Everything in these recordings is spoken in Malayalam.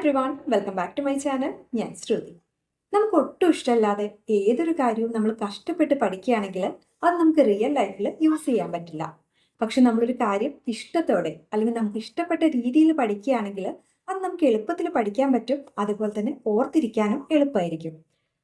Everyone, welcome back to my channel. ഞാൻ ശ്രുതി. നമുക്ക് ഒട്ടും ഇഷ്ടമല്ലാതെ ഏതൊരു കാര്യവും നമ്മൾ കഷ്ടപ്പെട്ട് പഠിക്കുകയാണെങ്കിൽ അത് നമുക്ക് റിയൽ ലൈഫിൽ യൂസ് ചെയ്യാൻ പറ്റില്ല. പക്ഷെ നമ്മളൊരു കാര്യം ഇഷ്ടത്തോടെ അല്ലെങ്കിൽ നമുക്ക് ഇഷ്ടപ്പെട്ട രീതിയിൽ പഠിക്കുകയാണെങ്കിൽ അത് നമുക്ക് എളുപ്പത്തിൽ പഠിക്കാൻ പറ്റും. അതുപോലെ തന്നെ ഓർത്തിരിക്കാനും എളുപ്പമായിരിക്കും.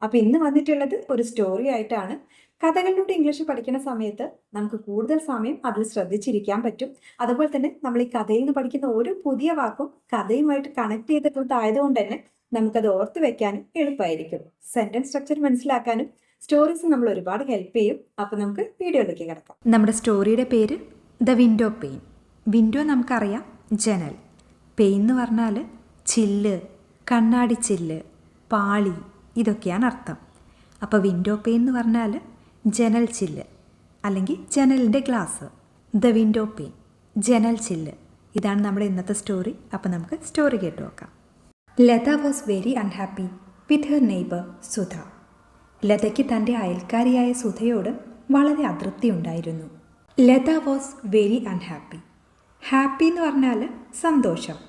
അപ്പോൾ ഇന്ന് വന്നിട്ടുള്ളത് ഒരു സ്റ്റോറി ആയിട്ടാണ്. കഥകളിലൂടെ ഇംഗ്ലീഷ് പഠിക്കുന്ന സമയത്ത് നമുക്ക് കൂടുതൽ സമയം അതിൽ ശ്രദ്ധിച്ചിരിക്കാൻ പറ്റും. അതുപോലെ തന്നെ നമ്മൾ ഈ കഥയിൽ നിന്ന് പഠിക്കുന്ന ഓരോ പുതിയ വാക്കും കഥയുമായിട്ട് കണക്ട് ചെയ്തിട്ടുള്ളതായതുകൊണ്ട് തന്നെ നമുക്കത് ഓർത്ത് വെക്കാനും എളുപ്പമായിരിക്കും. സെന്റൻസ് സ്ട്രക്ചർ മനസ്സിലാക്കാനും സ്റ്റോറീസ് നമ്മൾ ഒരുപാട് ഹെൽപ്പ് ചെയ്യും. അപ്പോൾ നമുക്ക് വീഡിയോയിലേക്ക് കിടക്കാം. നമ്മുടെ സ്റ്റോറിയുടെ പേര് ദ വിൻഡോ പെയിൻ. വിൻഡോ നമുക്കറിയാം, ജനൽ. പെയിൻ എന്ന് പറഞ്ഞാൽ ചില്ല്, കണ്ണാടി ചില്ല്, പാളി, ഇതൊക്കെയാണ് അർത്ഥം. അപ്പോൾ വിൻഡോ പെയിൻ എന്ന് പറഞ്ഞാൽ ജനൽ ചില്ല് അല്ലെങ്കിൽ ജനലിൻ്റെ ഗ്ലാസ്. ദ വിൻഡോ പെയിൻ, ജനൽ ചില്ല്. ഇതാണ് നമ്മുടെ ഇന്നത്തെ സ്റ്റോറി. അപ്പോൾ നമുക്ക് സ്റ്റോറി കേട്ട് നോക്കാം. Latha was very unhappy with her neighbour Sudha. ലതയ്ക്ക് തൻ്റെ അയൽക്കാരിയായ സുധയോട് വളരെ അതൃപ്തി ഉണ്ടായിരുന്നു. Latha was very unhappy. Happy എന്ന് പറഞ്ഞാൽ സന്തോഷം.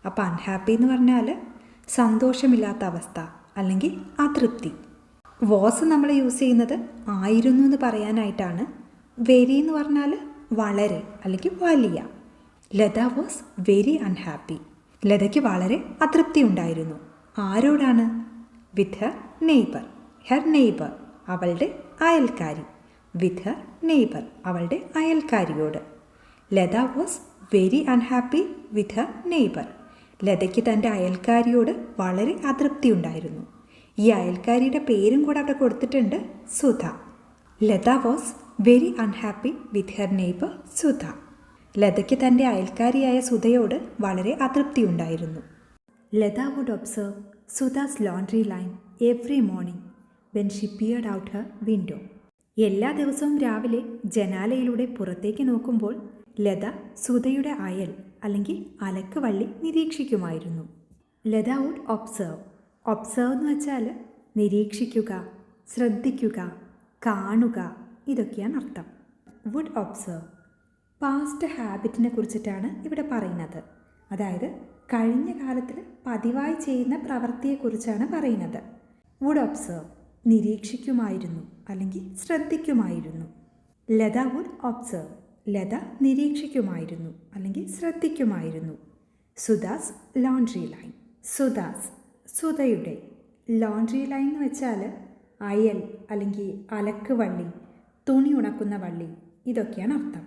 അപ്പോൾ അൺഹാപ്പി എന്ന് പറഞ്ഞാൽ സന്തോഷമില്ലാത്ത അവസ്ഥ അല്ലെങ്കിൽ അതൃപ്തി. വാസ് നമ്മൾ യൂസ് ചെയ്യുന്നത് ആയിരുന്നു എന്ന് പറയാനായിട്ടാണ്. വെരി എന്ന് പറഞ്ഞാൽ വളരെ അല്ലെങ്കിൽ വലിയ. Latha was very unhappy. ലതയ്ക്ക് വളരെ അതൃപ്തി ഉണ്ടായിരുന്നു. ആരോടാണ്? With her neighbour. Her neighbour, അവളുടെ അയൽക്കാരി. വിത്ത് ഹെർ നെയ്ബർ, അവളുടെ അയൽക്കാരിയോട്. Latha was very unhappy with her neighbour. ലതയ്ക്ക് തൻ്റെ അയൽക്കാരിയോട് വളരെ അതൃപ്തി ഉണ്ടായിരുന്നു. ഈ അയൽക്കാരിയുടെ പേരും കൂടെ അവിടെ കൊടുത്തിട്ടുണ്ട്, Sudha. Latha was very unhappy with her neighbour Sudha. ലതയ്ക്ക് തൻ്റെ അയൽക്കാരിയായ സുധയോട് വളരെ അതൃപ്തി ഉണ്ടായിരുന്നു. Latha would observe Sudha's laundry line every morning when she peered out her window. എല്ലാ ദിവസവും രാവിലെ ജനാലയിലൂടെ പുറത്തേക്ക് നോക്കുമ്പോൾ ലത സുധയുടെ അയൽ അല്ലെങ്കിൽ അലക്ക് വള്ളി നിരീക്ഷിക്കുമായിരുന്നു. Latha would observe. ഒബ്സർവ് എന്ന് വെച്ചാൽ നിരീക്ഷിക്കുക, ശ്രദ്ധിക്കുക, കാണുക, ഇതൊക്കെയാണ് അർത്ഥം. Would observe. പാസ്റ്റ് ഹാബിറ്റിനെ കുറിച്ചിട്ടാണ് ഇവിടെ പറയുന്നത്. അതായത് കഴിഞ്ഞ കാലത്തിൽ പതിവായി ചെയ്യുന്ന പ്രവൃത്തിയെക്കുറിച്ചാണ് പറയുന്നത്. വുഡ് ഒബ്സർവ്, നിരീക്ഷിക്കുമായിരുന്നു അല്ലെങ്കിൽ ശ്രദ്ധിക്കുമായിരുന്നു. Latha would observe. ലത നിരീക്ഷിക്കുമായിരുന്നു അല്ലെങ്കിൽ ശ്രദ്ധിക്കുമായിരുന്നു. Sudha's laundry line. സുധാസ്, സുധയുടെ. ലോണ്ട്രി ലൈൻ എന്ന് വെച്ചാൽ അയൽ അല്ലെങ്കിൽ അലക്ക് വള്ളി, തുണി ഉണക്കുന്ന വള്ളി, ഇതൊക്കെയാണ് അർത്ഥം.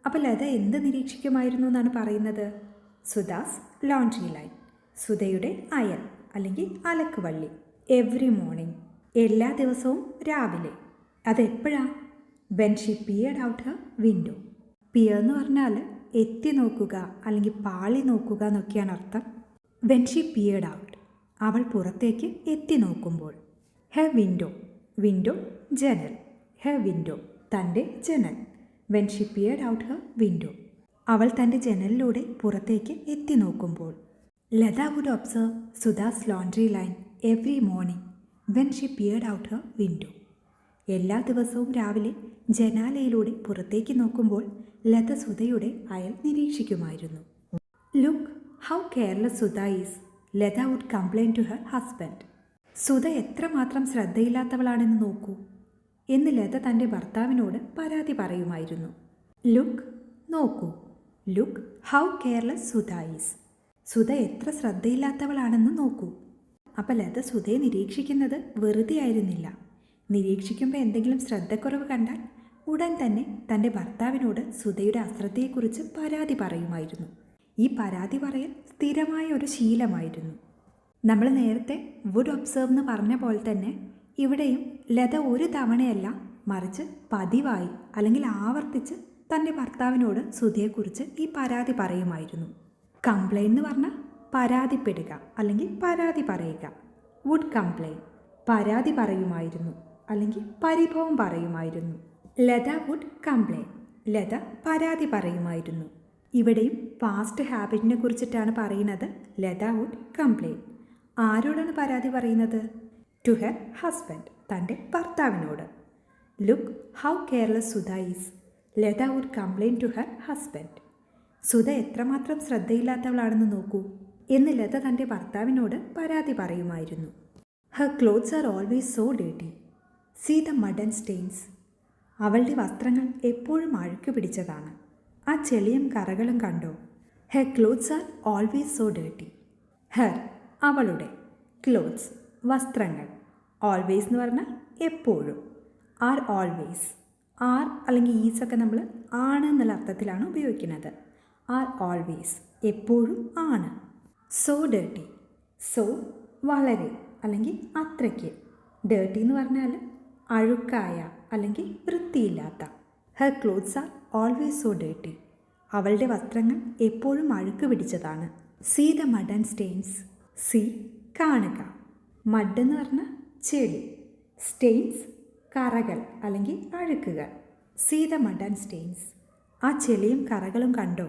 അപ്പോൾ ലത എന്ത് നിരീക്ഷിക്കുമായിരുന്നു എന്നാണ് പറയുന്നത്? സുധാസ് ലോണ്ട്രി ലൈൻ, സുധയുടെ അയൽ അല്ലെങ്കിൽ അലക്ക് വള്ളി. എവ്രി മോർണിംഗ്, എല്ലാ ദിവസവും രാവിലെ. അതെപ്പോഴാണ്? When she peered out her window. Peer എന്ന് പറഞ്ഞാൽ എത്തി നോക്കുക അല്ലെങ്കിൽ പാളി നോക്കുക എന്നൊക്കെയാണ് അർത്ഥം. വെൻ ഷി പിയർഡ് ഔട്ട്, അവൾ പുറത്തേക്ക് എത്തി നോക്കുമ്പോൾ. Her window. വിൻഡോ ജനൽ. ഹെർ വിൻഡോ, തൻ്റെ ജനൽ. When she peered out her window, അവൾ തൻ്റെ ജനലിലൂടെ പുറത്തേക്ക് എത്തി നോക്കുമ്പോൾ. Latha would observe Sudha's laundry line every morning when she peered out her window. എല്ലാ ദിവസവും രാവിലെ ജനാലയിലൂടെ പുറത്തേക്ക് നോക്കുമ്പോൾ ലത സുധയുടെ അയൽ നിരീക്ഷിക്കുമായിരുന്നു. Look how careless Sudha is, Latha would complain to her husband. Sudha എത്രമാത്രം ശ്രദ്ധയില്ലാത്തവളാണെന്ന് നോക്കൂ എന്ന് ലത തൻ്റെ ഭർത്താവിനോട് പരാതി പറയുമായിരുന്നു. ലുക്ക്, നോക്കൂ. Look how careless Sudha is, Sudha എത്ര ശ്രദ്ധയില്ലാത്തവളാണെന്ന് നോക്കൂ. അപ്പം ലത സുധയെ നിരീക്ഷിക്കുന്നത് വെറുതെ ആയിരുന്നില്ല. നിരീക്ഷിക്കുമ്പോൾ എന്തെങ്കിലും ശ്രദ്ധക്കുറവ് കണ്ടാൽ ഉടൻ തന്നെ തൻ്റെ ഭർത്താവിനോട് സുധയുടെ അശ്രദ്ധയെക്കുറിച്ച് പരാതി പറയുമായിരുന്നു. ഈ പരാതി പറയൽ സ്ഥിരമായ ഒരു ശീലമായിരുന്നു. നമ്മൾ നേരത്തെ വുഡ് ഒബ്സർവ് എന്ന് പറഞ്ഞ പോലെ തന്നെ ഇവിടെയും ലത ഒരു തവണയല്ല മറിച്ച് പതിവായി അല്ലെങ്കിൽ ആവർത്തിച്ച് തൻ്റെ ഭർത്താവിനോട് സുധയെക്കുറിച്ച് ഈ പരാതി പറയുമായിരുന്നു. കംപ്ലൈൻറ്റ് എന്ന് പറഞ്ഞാൽ പരാതിപ്പെടുക അല്ലെങ്കിൽ പരാതി പറയുക. വുഡ് കംപ്ലൈൻ, പരാതി പറയുമായിരുന്നു അല്ലെങ്കിൽ പരിഭവം പറയുമായിരുന്നു. ലത വുഡ് കംപ്ലൈൻ, ലത പരാതി പറയുമായിരുന്നു. ഇവിടെയും പാസ്റ്റ് ഹാബിറ്റിനെ കുറിച്ചിട്ടാണ് പറയുന്നത്. Latha would complain. ആരോടാണ് പരാതി പറയുന്നത്? ടു ഹെർ ഹസ്ബൻഡ്, തൻ്റെ ഭർത്താവിനോട്. Look how careless Sudha is, Latha would complain to her husband. Sudha എത്രമാത്രം ശ്രദ്ധയില്ലാത്തവളാണെന്ന് നോക്കൂ എന്ന് ലത തൻ്റെ ഭർത്താവിനോട് പരാതി പറയുമായിരുന്നു. Her clothes are always so dirty. See the mud and stains. അവളുടെ വസ്ത്രങ്ങൾ എപ്പോഴും അഴുക്ക് പിടിച്ചതാണ്. ആ ചെളിയും കറകളും കണ്ടോ? Her clothes are always so dirty. Her അവളുടെ, ക്ലോത്ത്സ് വസ്ത്രങ്ങൾ, ഓൾവേസ് എന്ന് പറഞ്ഞാൽ എപ്പോഴും, ആർ ഓൾവേസ്. ആർ അല്ലെങ്കിൽ ഈസൊക്കെ നമ്മൾ ആണ് എന്നുള്ള അർത്ഥത്തിലാണ് ഉപയോഗിക്കുന്നത്. ആർ ഓൾവേസ് എപ്പോഴും ആണ്. So dirty. സോ വളരെ അല്ലെങ്കിൽ അത്രയ്ക്ക്. ഡേർട്ടി എന്ന് പറഞ്ഞാൽ അഴുക്കായ അല്ലെങ്കിൽ വൃത്തിയില്ലാത്ത. Her clothes are always so dirty. അവളുടെ വസ്ത്രങ്ങൾ എപ്പോഴും അഴുക്ക് പിടിച്ചതാണ്. See the mud and stains. See കാണുക. മഡ് എന്ന് പറഞ്ഞാൽ ചെളി. സ്റ്റെയിൻസ് കറകൾ അല്ലെങ്കിൽ അഴുക്കുകൾ. See the mud and stains. ആ ചെളിയും കറകളും കണ്ടോ?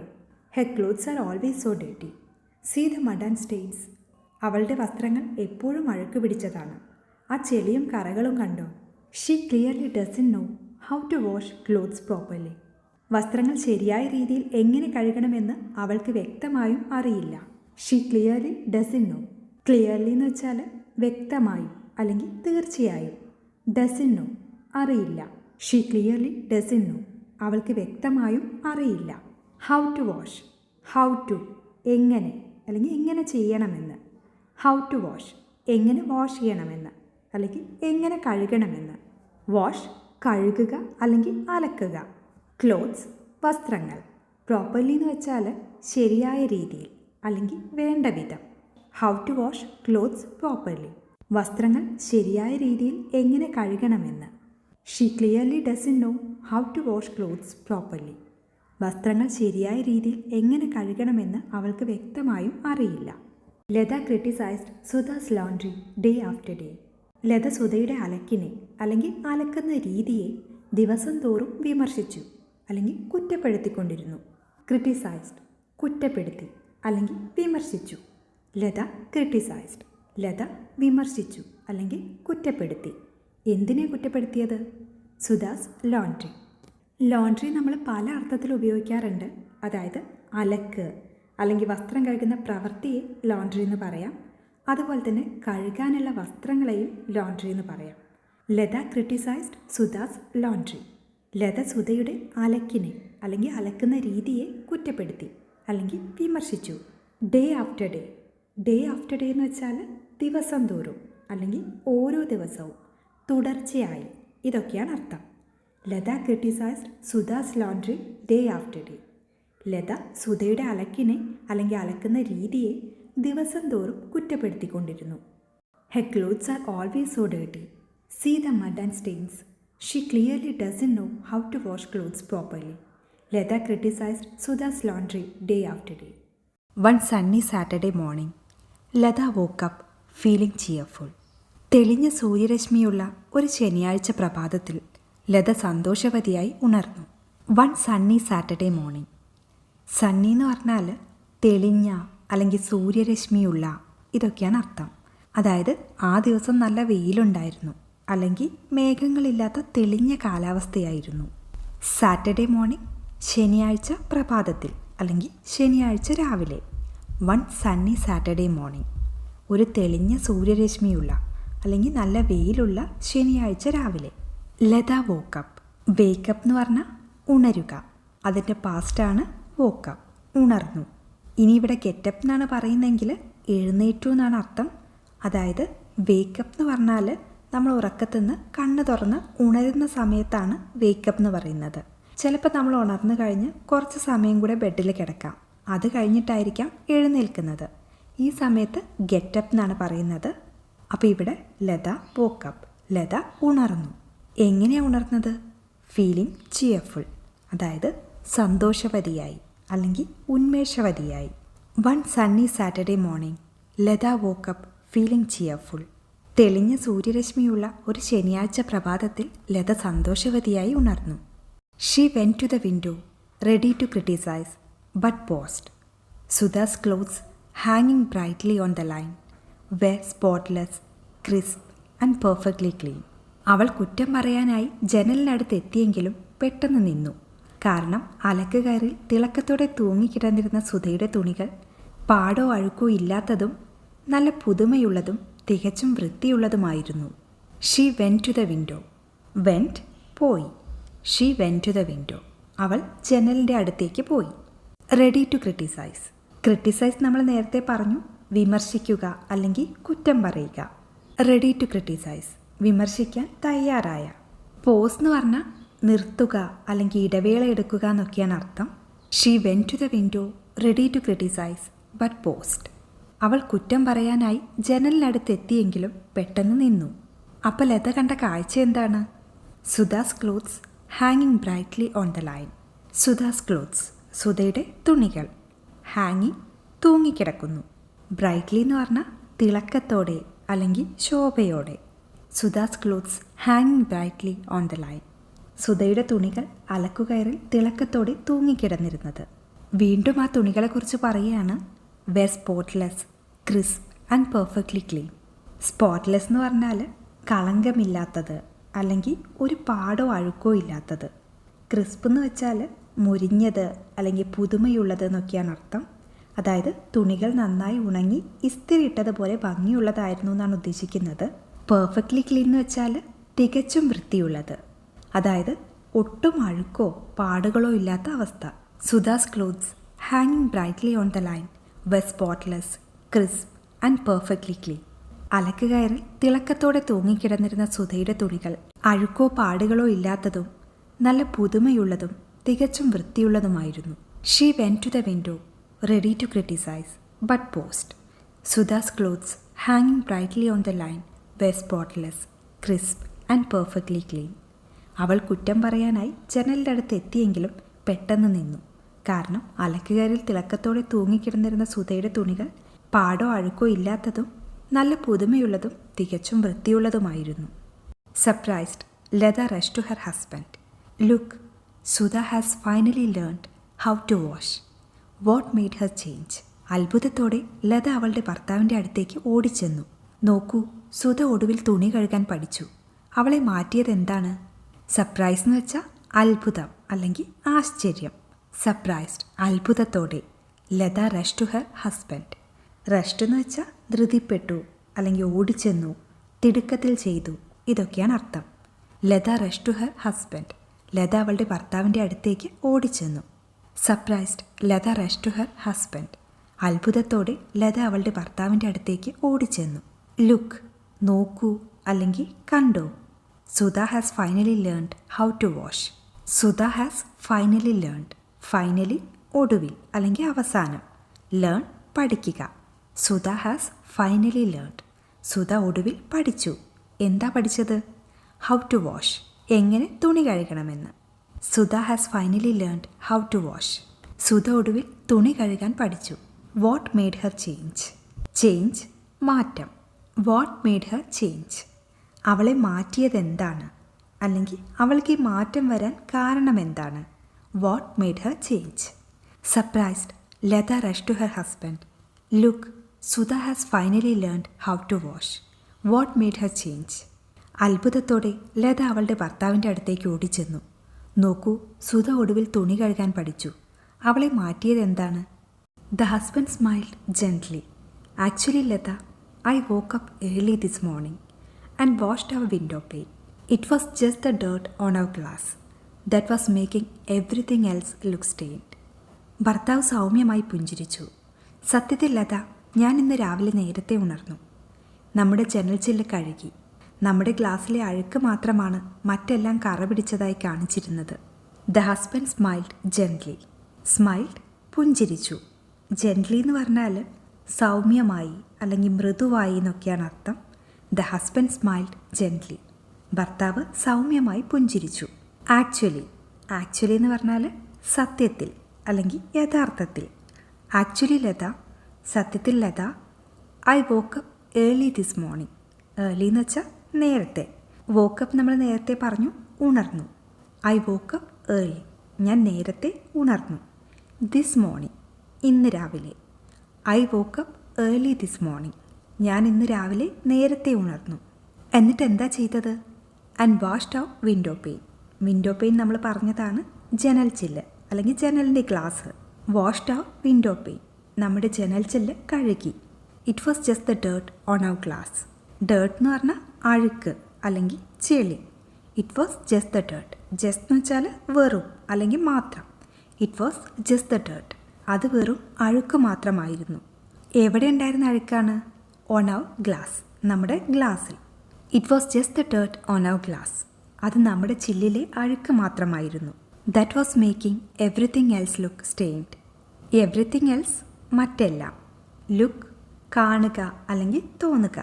Her clothes are always so dirty. See the mud and stains. അവളുടെ വസ്ത്രങ്ങൾ എപ്പോഴും അഴുക്ക് പിടിച്ചതാണ്. ആ ചെളിയും കറകളും കണ്ടോ? She clearly doesn't know how to wash clothes properly. വസ്ത്രങ്ങൾ ശരിയായ രീതിയിൽ എങ്ങനെ കഴുകണമെന്ന് അവൾക്ക് വ്യക്തമായും അറിയില്ല. She clearly doesn't know. Clearly എന്ന് വെച്ചാൽ വ്യക്തമായും അല്ലെങ്കിൽ തീർച്ചയായും. ഡസൻ നോ അറിയില്ല. ഷീ ക്ലിയർലി ഡസൻ നോ അവൾക്ക് വ്യക്തമായും അറിയില്ല. How to wash. How to എങ്ങനെ അല്ലെങ്കിൽ എങ്ങനെ ചെയ്യണമെന്ന്. ഹൗ ടു വാഷ് എങ്ങനെ വാഷ് ചെയ്യണമെന്ന് അല്ലെങ്കിൽ എങ്ങനെ കഴുകണമെന്ന്. വാഷ് കഴുകുക അല്ലെങ്കിൽ അലക്കുക. ക്ലോത്ത്സ് വസ്ത്രങ്ങൾ. പ്രോപ്പർലി എന്ന് വെച്ചാൽ ശരിയായ രീതിയിൽ അല്ലെങ്കിൽ വേണ്ട വിധം. How to wash clothes properly വസ്ത്രങ്ങൾ ശരിയായ രീതിയിൽ എങ്ങനെ കഴുകണമെന്ന്. She clearly doesn't know how to wash clothes properly വസ്ത്രങ്ങൾ ശരിയായ രീതിയിൽ എങ്ങനെ കഴുകണമെന്ന് അവൾക്ക് വ്യക്തമായും അറിയില്ല. Latha criticised Sudha's laundry day after day. Latha സുധയുടെ അലക്കിനെ അല്ലെങ്കിൽ അലക്കുന്ന രീതിയെ ദിവസം തോറും വിമർശിച്ചു അല്ലെങ്കിൽ കുറ്റപ്പെടുത്തിക്കൊണ്ടിരുന്നു. ക്രിട്ടിസൈസ്ഡ് കുറ്റപ്പെടുത്തി അല്ലെങ്കിൽ വിമർശിച്ചു. ലത ക്രിട്ടിസൈസ്ഡ് ലത വിമർശിച്ചു അല്ലെങ്കിൽ കുറ്റപ്പെടുത്തി. എന്തിനെ കുറ്റപ്പെടുത്തിയത്? സുധാസ് ലോണ്ട്രി. ലോണ്ട്രി നമ്മൾ പല അർത്ഥത്തിൽ ഉപയോഗിക്കാറുണ്ട്. അതായത് അലക്ക് അല്ലെങ്കിൽ വസ്ത്രം കഴുകുന്ന പ്രവൃത്തിയെ ലോണ്ട്രി എന്ന് പറയാം. അതുപോലെ തന്നെ കഴുകാനുള്ള വസ്ത്രങ്ങളെയും ലോണ്ട്രി എന്ന് പറയാം. Latha criticised Sudha's laundry. ലത സുധയുടെ അലക്കിനെ അല്ലെങ്കിൽ അലക്കുന്ന രീതിയെ കുറ്റപ്പെടുത്തി അല്ലെങ്കിൽ വിമർശിച്ചു. Day after day. Day after day എന്ന് വെച്ചാൽ ദിവസം തോറും അല്ലെങ്കിൽ ഓരോ ദിവസവും തുടർച്ചയായി, ഇതൊക്കെയാണ് അർത്ഥം. Latha criticised Sudha's laundry day after day. Latha സുധയുടെ അലക്കിനെ അല്ലെങ്കിൽ അലക്കുന്ന രീതിയെ ദിവസം തോറും കുറ്റപ്പെടുത്തിക്കൊണ്ടിരുന്നു. Her clothes are always so dirty. See the mud and stains. She clearly doesn't know how to wash clothes properly. Latha criticised Sudha's laundry day after day. One sunny Saturday morning, Lada woke up feeling cheerful. തെളിഞ്ഞ സൂര്യരശ്മിയുള്ള ഒരു ശനിയാഴ്ച പ്രഭാതത്തിൽ ലത സന്തോഷവതിയായി ഉണർന്നു. One sunny Saturday morning. Sunny എന്ന് പറഞ്ഞാൽ തെളിഞ്ഞ അല്ലെങ്കിൽ സൂര്യരശ്മിയുള്ള, ഇതൊക്കെയാണ് അർത്ഥം. അതായത് ആ ദിവസം നല്ല വെയിലുണ്ടായിരുന്നു അല്ലെങ്കിൽ മേഘങ്ങളില്ലാത്ത തെളിഞ്ഞ കാലാവസ്ഥയായിരുന്നു. സാറ്റർഡേ മോർണിംഗ് ശനിയാഴ്ച പ്രഭാതത്തിൽ അല്ലെങ്കിൽ ശനിയാഴ്ച രാവിലെ. വൺ സണ്ണി സാറ്റർഡേ മോർണിംഗ് ഒരു തെളിഞ്ഞ സൂര്യരശ്മിയുള്ള അല്ലെങ്കിൽ നല്ല വെയിലുള്ള ശനിയാഴ്ച രാവിലെ. ലത വോക്കപ്പ്. വേക്കപ്പ് എന്ന് പറഞ്ഞാൽ ഉണരുക, അതിൻ്റെ പാസ്റ്റാണ് വോക്കപ്പ്, ഉണർന്നു. ഇനി ഇവിടെ ഗെറ്റപ്പ് എന്നാണ് പറയുന്നതെങ്കിൽ എഴുന്നേറ്റു എന്നാണ് അർത്ഥം. അതായത് വേക്കപ്പ് എന്ന് പറഞ്ഞാൽ നമ്മൾ ഉറക്കത്തുനിന്ന് കണ്ണ് തുറന്ന് ഉണരുന്ന സമയത്താണ് വേക്കപ്പ് എന്ന് പറയുന്നത്. ചിലപ്പോൾ നമ്മൾ ഉണർന്നു കഴിഞ്ഞ് കുറച്ച് സമയം കൂടെ ബെഡിൽ കിടക്കാം, അത് കഴിഞ്ഞിട്ടായിരിക്കാം എഴുന്നേൽക്കുന്നത്. ഈ സമയത്ത് ഗെറ്റപ്പ് എന്നാണ് പറയുന്നത്. അപ്പോൾ ഇവിടെ ലത വോക്കപ്പ്, ലത ഉണർന്നു. എങ്ങനെയാണ് ഉണർന്നത്? ഫീലിംഗ് ചിയർഫുൾ, അതായത് സന്തോഷവതിയായി അല്ലെങ്കിൽ ഉന്മേഷവതിയായി. One sunny Saturday morning Latha woke up feeling cheerful. തെളിഞ്ഞ സൂര്യരശ്മിയുള്ള ഒരു ശനിയാഴ്ച പ്രഭാതത്തിൽ ലത സന്തോഷവതിയായി ഉണർന്നു. She went to the window ready to criticise but paused. Sudha's clothes ഹാങ്ങിങ് brightly on the line were spotless, crisp and perfectly clean. അവൾ കുറ്റം പറയാനായി ജനലിനടുത്ത് എത്തിയെങ്കിലും പെട്ടെന്ന് നിന്നു. കാരണം അലക്കുകയറിൽ തിളക്കത്തോടെ തൂങ്ങിക്കിടന്നിരുന്ന സുധയുടെ തുണികൾ പാടോ അഴുക്കോ ഇല്ലാത്തതും നല്ല പുതുമയുള്ളതും തികച്ചും വൃത്തിയുള്ളതുമായിരുന്നു. She went to the window. Went പോയി. She went to the window. അവൾ ജനലിൻ്റെ അടുത്തേക്ക് പോയി. Ready to criticise. ക്രിട്ടിസൈസ് നമ്മൾ നേരത്തെ പറഞ്ഞു, വിമർശിക്കുക അല്ലെങ്കിൽ കുറ്റം പറയുക. റെഡി ടു ക്രിട്ടിസൈസ്, വിമർശിക്കാൻ തയ്യാറായ. പോസ് എന്ന് പറഞ്ഞാൽ നിർത്തുക അല്ലെങ്കിൽ ഇടവേള എടുക്കുക എന്നൊക്കെയാണ് അർത്ഥം. She went to the window ready to criticise but paused. അവൾ കുറ്റം പറയാനായി ജനലിനടുത്ത് എത്തിയെങ്കിലും പെട്ടെന്ന് നിന്നു. അപ്പോൾ ലത കണ്ട കാഴ്ച എന്താണ്? സുധാസ് ക്ലോത്ത്സ് ഹാങ്ങിങ് brightly on the line. Sudha's clothes, സുധയുടെ തുണികൾ. ഹാങ്ങിങ്, തൂങ്ങിക്കിടക്കുന്നു. ബ്രൈറ്റ്ലി എന്ന് പറഞ്ഞാൽ തിളക്കത്തോടെ അല്ലെങ്കിൽ ശോഭയോടെ. സുധാസ് ക്ലോത്ത്സ് ഹാങ്ങിങ് ബ്രൈറ്റ്ലി ഓൺ ദ ലൈൻ. സുധയുടെ തുണികൾ അലക്കുകയറിൽ തിളക്കത്തോടെ തൂങ്ങിക്കിടന്നിരുന്നത്. വീണ്ടും ആ തുണികളെക്കുറിച്ച് പറയുകയാണ്. Were spotless, crisp and perfectly clean. Spotless എന്ന് പറഞ്ഞാൽ കളങ്കമില്ലാത്തത് അല്ലെങ്കിൽ ഒരു പാടോ അഴുക്കോ ഇല്ലാത്തത്. ക്രിസ്പ് എന്ന് വെച്ചാൽ മുരിഞ്ഞത് അല്ലെങ്കിൽ പുതുമയുള്ളത് എന്നൊക്കെയാണ് അർത്ഥം. അതായത് തുണികൾ നന്നായി ഉണങ്ങി ഇസ്തിരി ഇട്ടതുപോലെ ഭംഗിയുള്ളതായിരുന്നു എന്നാണ് ഉദ്ദേശിക്കുന്നത്. പെർഫെക്റ്റ്ലി ക്ലീൻ എന്ന് വെച്ചാൽ തികച്ചും വൃത്തിയുള്ളത്, അതായത് ഒട്ടും അഴുക്കോ പാടുകളോ ഇല്ലാത്ത അവസ്ഥ. സുധാസ് ക്ലോത്ത്സ് ഹാങ്ങിങ് brightly on the line were spotless, crisp and perfectly clean. അലക്കുകയറിൽ തിളക്കത്തോടെ തൂങ്ങിക്കിടന്നിരുന്ന സുധയുടെ തുണികൾ അഴുക്കോ പാടുകളോ ഇല്ലാത്തതും നല്ല പുതുമയുള്ളതും തികച്ചും വൃത്തിയുള്ളതുമായിരുന്നു. She went to the window ready to criticise but paused. Sudha's clothes ഹാങ്ങിങ് brightly on the line were spotless, crisp and perfectly clean. അവൾ കുറ്റം പറയാനായി ജനലിൻ്റെ അടുത്ത് എത്തിയെങ്കിലും പെട്ടെന്ന് നിന്നു. കാരണം അലക്കുകയറിൽ തിളക്കത്തോടെ തൂങ്ങിക്കിടന്നിരുന്ന സുധയുടെ തുണികൾ പാടോ അഴുക്കോ ഇല്ലാത്തതും നല്ല പുതുമയുള്ളതും തികച്ചും വൃത്തിയുള്ളതുമായിരുന്നു. Surprised, Latha rush to her husband. Look, Sudha has finally learned how to wash. What made her change. അത്ഭുതത്തോടെ ലത അവളുടെ ഭർത്താവിൻ്റെ അടുത്തേക്ക് ഓടിച്ചെന്നു. നോക്കൂ, സുധ ഒടുവിൽ തുണി കഴുകാൻ പഠിച്ചു. അവളെ മാറ്റിയത് എന്താണ്? സർപ്രൈസ് എന്ന് വെച്ചാൽ അത്ഭുതം അല്ലെങ്കിൽ ആശ്ചര്യം. സർപ്രൈസ്ഡ്, അത്ഭുതത്തോടെ. Lata rush to her husband. Rushed എന്ന് വെച്ചാൽ ധൃതിപ്പെട്ടു അല്ലെങ്കിൽ ഓടിച്ചെന്നു, തിടുക്കത്തിൽ ചെയ്തു, ഇതൊക്കെയാണ് അർത്ഥം. Lata rush to her husband. Lata അവളുടെ ഭർത്താവിൻ്റെ അടുത്തേക്ക് ഓടിച്ചെന്നു. Surprised, Latha rush to her husband. അത്ഭുതത്തോടെ ലത അവളുടെ ഭർത്താവിൻ്റെ അടുത്തേക്ക് ഓടിച്ചെന്നു. ലുക്ക്, നോക്കൂ അല്ലെങ്കിൽ കണ്ടോ. Sudha has finally learned how to wash. Sudha has finally learned. Finally ഒടുവിൽ അല്ലെങ്കിൽ അവസാനം. ലേൺ പഠിക്കുക. Sudha has finally learned. Sudha ഒടുവിൽ പഠിച്ചു. എന്താ പഠിച്ചത്? ഹൗ ടു വാഷ്, എങ്ങനെ തുണി കഴുകണമെന്ന്. Sudha has finally learned how to wash. Sudha ഒടുവിൽ തുണി കഴുകാൻ പഠിച്ചു. What made her change. Change, മാറ്റം. വാട്ട് മെയ്ഡ് ഹർ ചേഞ്ച്, അവളെ മാറ്റിയത് എന്താണ് അല്ലെങ്കിൽ അവൾക്ക് ഈ മാറ്റം വരാൻ കാരണം എന്താണ്. What made her change. Surprised, Latha rush to her husband. Look, Sudha has finally learned how to wash. What made her change. അത്ഭുതത്തോടെ ലത അവളുടെ ഭർത്താവിൻ്റെ അടുത്തേക്ക് ഓടിച്ചെന്നു. നോക്കൂ, സുധ ഒടുവിൽ തുണി കഴുകാൻ പഠിച്ചു. അവളെ മാറ്റിയത് എന്താണ്? The husband smiled gently. Actually Latha, I woke up early this morning and washed our window pane. It was just the dirt on our glass that was making everything else look stained. ഭർത്താവ് സൗമ്യമായി പുഞ്ചിരിച്ചു. സത്യത്തിൽ ലത, ഞാൻ ഇന്ന് രാവിലെ നേരത്തെ ഉണർന്നു. നമ്മുടെ ജനൽ ചില്ല് കഴുകി. നമ്മുടെ ഗ്ലാസ്സിലെ അഴുക്ക് മാത്രമാണ് മറ്റെല്ലാം കറ പിടിച്ചതായി കാണിച്ചിരുന്നത്. The husband smiled gently. Smiled, പുഞ്ചിരിച്ചു. ജെന്റ്ലി എന്ന് പറഞ്ഞാൽ സൗമ്യമായി അല്ലെങ്കിൽ മൃദുവായി എന്നൊക്കെയാണ് അർത്ഥം. The husband smiled gently. ഭർത്താവ് സൗമ്യമായി പുഞ്ചിരിച്ചു. ആക്ച്വലി, ആക്ച്വലി എന്ന് പറഞ്ഞാൽ സത്യത്തിൽ അല്ലെങ്കിൽ യഥാർത്ഥത്തിൽ. ആക്ച്വലി ലത, സത്യത്തിൽ Latha, I woke up early this morning. Early എന്ന് വെച്ചാൽ നേരത്തെ. വോക്കപ്പ് നമ്മൾ നേരത്തെ പറഞ്ഞു, ഉണർന്നു. ഐ വോക്കപ്പ് ഏർലി, ഞാൻ നേരത്തെ ഉണർന്നു. ദിസ് മോർണിംഗ്, ഇന്ന് രാവിലെ. I woke up early this morning, ഞാൻ ഇന്ന് രാവിലെ നേരത്തെ ഉണർന്നു. എന്നിട്ട് എന്താ ചെയ്തത്? And washed out window pane. Window pane നമ്മൾ പറഞ്ഞതാണ് ജനൽ ചില്ല് അല്ലെങ്കിൽ ജനലിൻ്റെ glass. Washed out window pane, നമ്മുടെ ജനൽ ചില്ല് കഴുകി. It was just the dirt on our glass. Dirt എന്ന് പറഞ്ഞാൽ അഴുക്ക് അല്ലെങ്കിൽ ചെളി. It was just the dirt. Just എന്ന് വെച്ചാൽ വെറും അല്ലെങ്കിൽ മാത്രം. It was just the dirt. അത് വെറും അഴുക്ക് മാത്രമായിരുന്നു. എവിടെ ഉണ്ടായിരുന്ന അഴുക്കാണ്? ഓൺ അവർ ഗ്ലാസ്, നമ്മുടെ ഗ്ലാസ്സിൽ. It was just the dirt on our glass. അത് നമ്മുടെ ചില്ലിലെ അഴുക്ക് മാത്രമായിരുന്നു. That was making everything else look stained. Everything else മറ്റെല്ലാം. ലുക്ക് കാണുക അല്ലെങ്കിൽ തോന്നുക.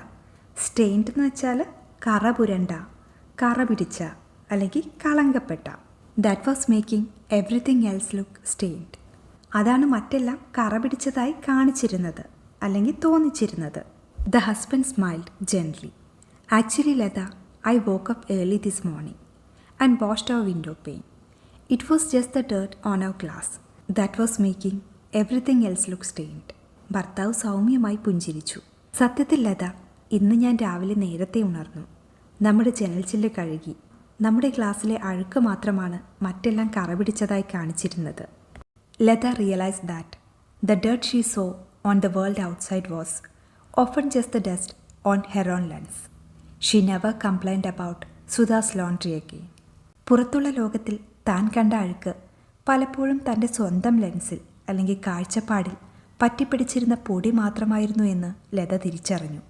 സ്റ്റെയിൻഡ് എന്ന് വെച്ചാൽ കറ പുരണ്ട, കറ പിടിച്ച അല്ലെങ്കിൽ കളങ്കപ്പെട്ട. That was making everything else look stained. അതാണ് മറ്റെല്ലാം കറ പിടിച്ചതായി കാണിച്ചിരുന്നത് അല്ലെങ്കിൽ തോന്നിച്ചിരുന്നത്. The husband smiled gently. Actually Lata, I woke up early this morning and washed our window pane. It was just the dirt on our glass. That was making everything else look stained. ഭർത്താവ് സൗമ്യമായി പുഞ്ചിരിച്ചു. സത്യത്തിൽ ലത, ഇന്ന് ഞാൻ രാവിലെ നേരത്തെ ഉണർന്നു. നമ്മുടെ ജനൽ ചില്ല് കഴുകി. നമ്മുടെ ഗ്ലാസ്സിലെ അഴുക്ക് മാത്രമാണ് മറ്റെല്ലാം കറ പിടിച്ചതായി കാണിച്ചിരുന്നത്. Lata realised that the dirt she saw on the world outside was often just the dust on her own lens. She never complained about Sudha's laundry again. പുറത്തുള്ള ലോകത്തിൽ താൻ കണ്ട അഴുക്ക് പലപ്പോഴും തൻ്റെ സ്വന്തം ലെൻസിൽ അല്ലെങ്കിൽ കാഴ്ചപ്പാടിൽ പറ്റിപ്പിടിച്ചിരുന്ന പൊടി മാത്രമായിരുന്നു എന്ന് ലത തിരിച്ചറിഞ്ഞു.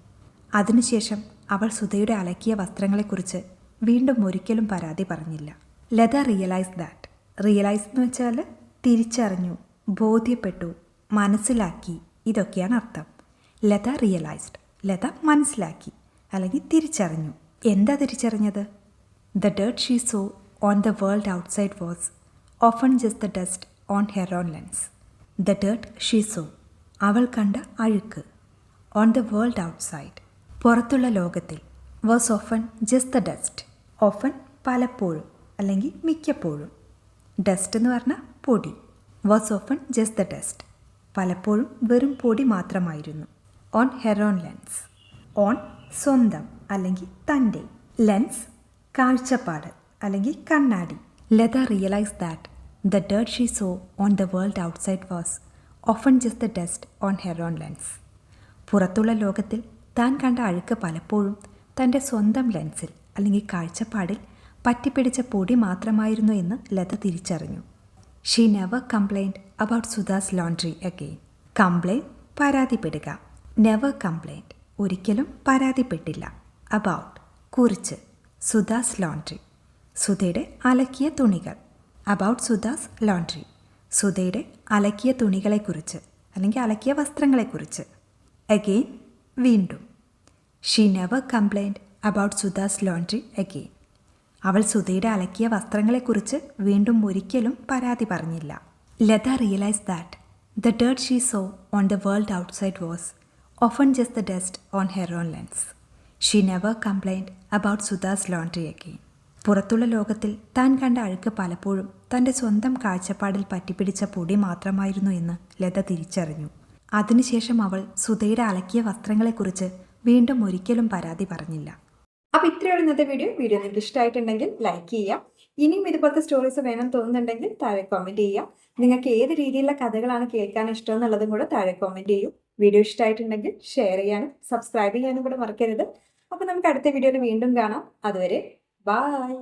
അതിനുശേഷം അവൾ സുധയുടെ അലക്കിയ വസ്ത്രങ്ങളെക്കുറിച്ച് വീണ്ടും ഒരിക്കലും പരാതി പറഞ്ഞില്ല. Lata realise that. റിയലൈസ് എന്ന് വെച്ചാൽ തിരിച്ചറിഞ്ഞു, ബോധ്യപ്പെട്ടു, മനസ്സിലാക്കി, ഇതൊക്കെയാണ് അർത്ഥം. ലത റിയലൈസ്ഡ്. ലത മനസ്സിലാക്കി അല്ലെങ്കിൽ തിരിച്ചറിഞ്ഞു. എന്താ തിരിച്ചറിഞ്ഞത്? The dirt she saw on the world outside was often just the dust on her own lens. The dirt she so, അവൾ കണ്ട അഴുക്ക്. ഓൺ ദ വേൾഡ് ഔട്ട്സൈഡ്, പുറത്തുള്ള ലോകത്തിൽ. Was often just the dust. Often പലപ്പോഴും അല്ലെങ്കിൽ മിക്കപ്പോഴും. ഡസ്റ്റ് എന്ന് പറഞ്ഞാൽ പൊടി. Was often just the dust, പലപ്പോഴും വെറും പൊടി മാത്രമായിരുന്നു. On her own lens. On സ്വന്തം അല്ലെങ്കിൽ തൻ്റെ. ലെൻസ് കാഴ്ചപ്പാട് അല്ലെങ്കിൽ കണ്ണാടി. Latha realise that the dirt she saw on the world outside was often just the dust on her own lens. പുറത്തുള്ള ലോകത്തിൽ താൻ കണ്ട അഴുക്ക് പലപ്പോഴും തൻ്റെ സ്വന്തം ലെൻസിൽ അല്ലെങ്കിൽ കാഴ്ചപ്പാടിൽ പറ്റിപ്പിടിച്ച പൊടി മാത്രമായിരുന്നു എന്ന് ലത തിരിച്ചറിഞ്ഞു. She never complained about Sudha's laundry again. Complaint പരാതിപ്പെടുക. നെവർ കംപ്ലൈൻറ്റ് ഒരിക്കലും പരാതിപ്പെട്ടില്ല. അബൌട്ട് കുറിച്ച്. സുധാസ് ലോണ്ട്രി സുധയുടെ അലക്കിയ തുണികൾ. അബൌട്ട് സുധാസ് ലോണ്ട്രി സുധയുടെ അലക്കിയ തുണികളെക്കുറിച്ച് അല്ലെങ്കിൽ അലക്കിയ വസ്ത്രങ്ങളെക്കുറിച്ച്. അഗെയിൻ വീണ്ടും. She never complained about Sudha's laundry again. അവൾ സുധയുടെ അലക്കിയ വസ്ത്രങ്ങളെക്കുറിച്ച് വീണ്ടും ഒരിക്കലും പരാതി പറഞ്ഞില്ല. Lata realise that the dirt she saw on the world outside was often just the dust on her own lens. She never complained about Sudha's laundry again. പുറത്തുള്ള ലോകത്തിൽ താൻ കണ്ട അഴുക്ക് പലപ്പോഴും തൻ്റെ സ്വന്തം കാഴ്ചപ്പാടിൽ പറ്റിപ്പിടിച്ച പൊടി മാത്രമായിരുന്നു എന്ന് ലത തിരിച്ചറിഞ്ഞു. അതിനുശേഷം അവൾ സുധയുടെ അലക്കിയ വസ്ത്രങ്ങളെക്കുറിച്ച് വീണ്ടും ഒരിക്കലും പരാതി പറഞ്ഞില്ല. അപ്പോൾ ഇത്രയുള്ള ഇന്നത്തെ വീഡിയോ നിങ്ങൾക്ക് ഇഷ്ടമായിട്ടുണ്ടെങ്കിൽ ലൈക്ക് ചെയ്യുക. ഇനിയും ഇതുപോലത്തെ സ്റ്റോറീസ് വേണം തോന്നുന്നുണ്ടെങ്കിൽ താഴെ കമൻറ്റ് ചെയ്യുക. നിങ്ങൾക്ക് ഏത് രീതിയിലുള്ള കഥകളാണ് കേൾക്കാൻ ഇഷ്ടം എന്നുള്ളതും കൂടെ താഴെ കമൻറ്റ് ചെയ്യൂ. വീഡിയോ ഇഷ്ടമായിട്ടുണ്ടെങ്കിൽ ഷെയർ ചെയ്യാനും സബ്സ്ക്രൈബ് ചെയ്യാനും കൂടെ മറക്കരുത്. അപ്പോൾ നമുക്ക് അടുത്ത വീഡിയോയിൽ വീണ്ടും കാണാം. അതുവരെ ബൈ.